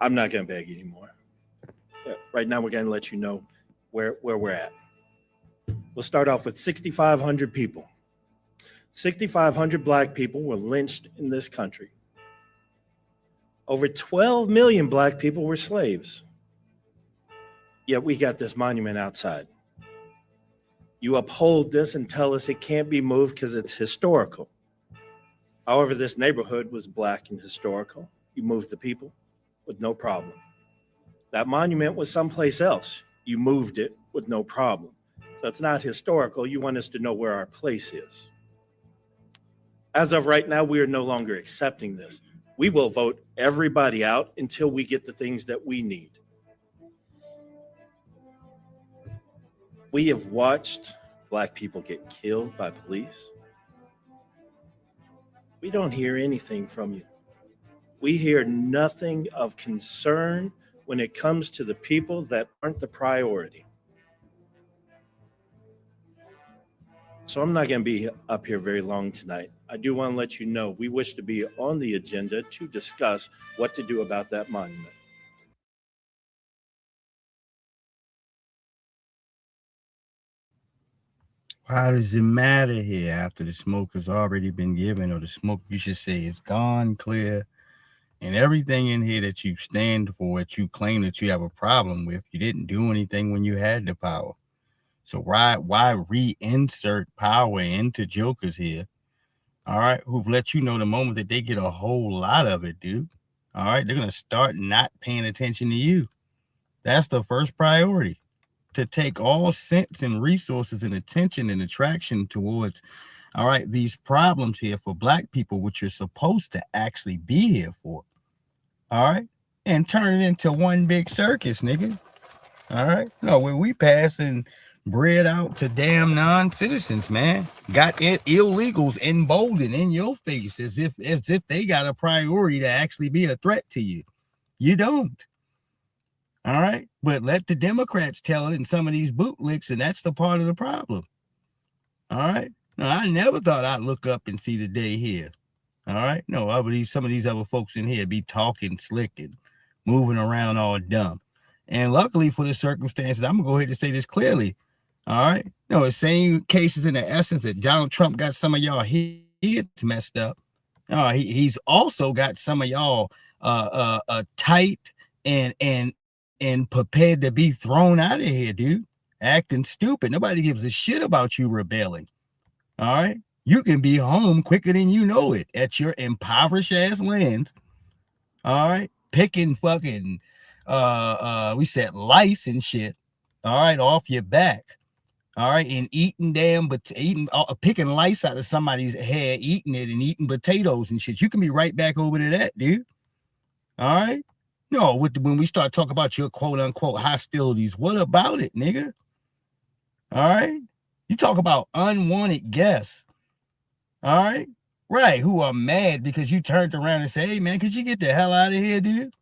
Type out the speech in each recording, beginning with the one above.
I'm not going to beg anymore. Right now, we're going to let you know where we're at. We'll start off with 6,500 people. 6,500 black people were lynched in this country. Over 12 million black people were slaves. Yet we got this monument outside. You uphold this and tell us it can't be moved because it's historical. However, this neighborhood was black and historical. You moved the people with no problem. That monument was someplace else. You moved it with no problem. So it's not historical. You want us to know where our place is. As of right now, we are no longer accepting this. We will vote everybody out until we get the things that we need. We have watched black people get killed by police. We don't hear anything from you. We hear nothing of concern when it comes to the people that aren't the priority. So I'm not going to be up here very long tonight. I do want to let you know we wish to be on the agenda to discuss what to do about that monument. Why does it matter here after the smoke has already been given, or the smoke, you should say, is gone, clear, and everything in here that you stand for, that you claim that you have a problem with, you didn't do anything when you had the power. So why reinsert power into jokers here, all right, who've let you know the moment that they get a whole lot of it, dude, all right, they're going to start not paying attention to you. That's the first priority. To take all sense and resources and attention and attraction towards, all right, these problems here for black people, which you're supposed to actually be here for, all right, and turn it into one big circus, nigga, all right? No, when we passing bread out to damn non-citizens, man, got illegals emboldened in your face as if they got a priority to actually be a threat to you. You don't. All right, but let the Democrats tell it in some of these bootlicks, and that's the part of the problem. All right, no, I never thought I'd look up and see the day here. All right, no, some of these other folks in here be talking slick and moving around all dumb. And luckily for the circumstances, I'm gonna go ahead and say this clearly. All right, no, the same cases in the essence that Donald Trump got some of y'all heads messed up. He's also got some of y'all tight and prepared to be thrown out of here, dude. Acting stupid. Nobody gives a shit about you rebelling. All right? You can be home quicker than you know it at your impoverished ass lands. All right? Picking fucking, we said lice and shit. All right? Off your back. All right? And picking lice out of somebody's hair, eating it and eating potatoes and shit. You can be right back over to that, dude. All right? No, when we start talking about your quote unquote hostilities, what about it, nigga? All right. You talk about unwanted guests. All right. Right. Who are mad because you turned around and said, hey, man, could you get the hell out of here, dude?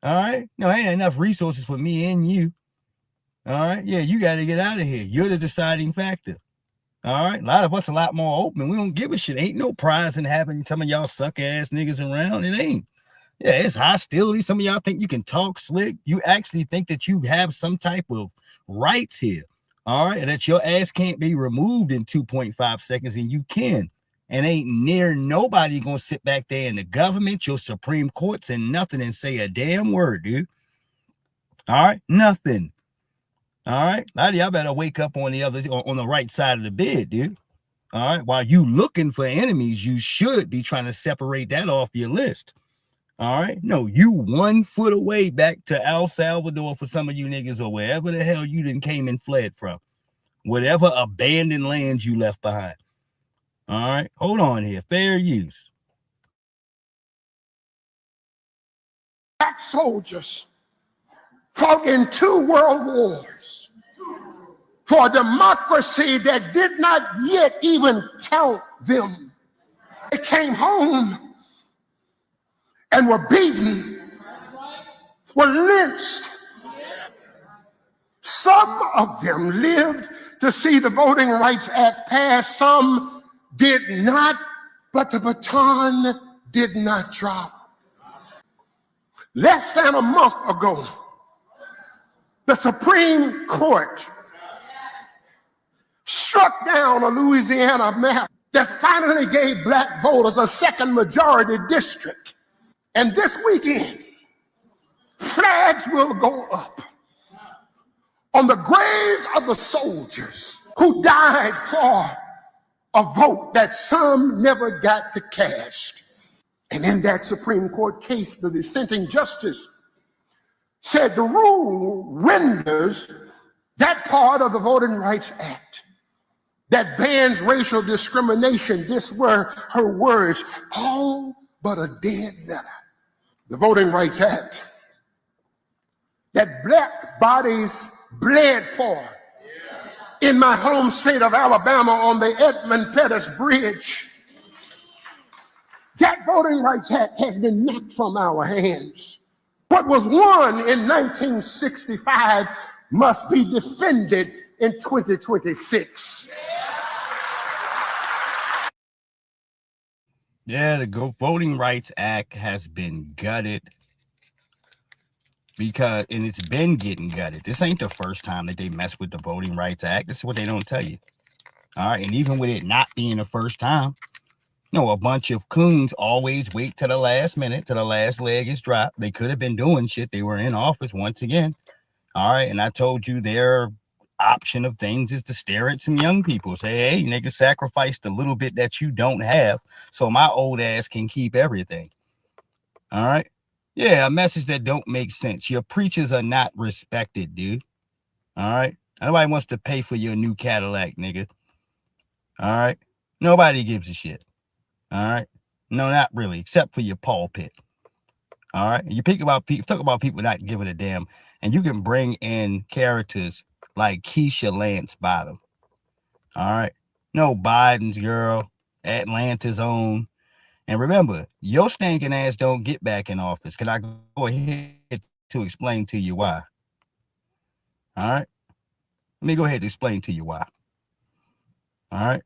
All right. No, ain't enough resources for me and you. All right. Yeah, you got to get out of here. You're the deciding factor. All right. A lot of us a lot more open. We don't give a shit. Ain't no prize in having some of y'all suck ass niggas around. It ain't. Yeah, it's hostility. Some of y'all think you can talk slick. You actually think that you have some type of rights here. All right. And that your ass can't be removed in 2.5 seconds, and you can. And ain't near nobody gonna sit back there in the government, your Supreme Courts, and nothing and say a damn word, dude. All right, nothing. All right. A lot of y'all better wake up on the right side of the bed, dude. All right. While you looking for enemies, you should be trying to separate that off your list. All right. No, you 1 foot away back to El Salvador for some of you niggas, or wherever the hell you done came and fled from. Whatever abandoned lands you left behind. All right. Hold on here. Fair use. Black soldiers fought in 2 world wars for a democracy that did not yet even count them. They came home and were beaten, were lynched. Some of them lived to see the Voting Rights Act pass. Some did not, but the baton did not drop. less than a month ago, the Supreme Court struck down a Louisiana map that finally gave black voters a second majority district. And this weekend, flags will go up on the graves of the soldiers who died for a vote that some never got to cast. And in that Supreme Court case, the dissenting justice said the rule renders that part of the Voting Rights Act that bans racial discrimination, this were her words, all but a dead letter. The Voting Rights Act that black bodies bled for in my home state of Alabama on the Edmund Pettus Bridge. That Voting Rights Act has been knocked from our hands. What was won in 1965 must be defended in 2026. Yeah, the Voting Rights Act has been gutted because, and it's been getting gutted. This ain't the first time that they mess with the Voting Rights Act. This is what they don't tell you. All right, and even with it not being the first time, you know, a bunch of coons always wait to the last minute, till the last leg is dropped. They could have been doing shit. They were in office once again. All right, and I told you their option of things is to stare at some young people. Say, hey, nigga, sacrifice the little bit that you don't have so my old ass can keep everything. All right? Yeah, a message that don't make sense. Your preachers are not respected, dude. All right? Nobody wants to pay for your new Cadillac, nigga. All right? Nobody gives a shit. All right? No, not really, except for your pulpit. All right? You talk about people not giving a damn, and you can bring in characters like Keisha Lance Bottom. All right? No, Biden's girl, Atlanta's own. And remember, your stinking ass don't get back in office. Can I go ahead to explain to you why? All right? Let me go ahead and explain to you why. All right?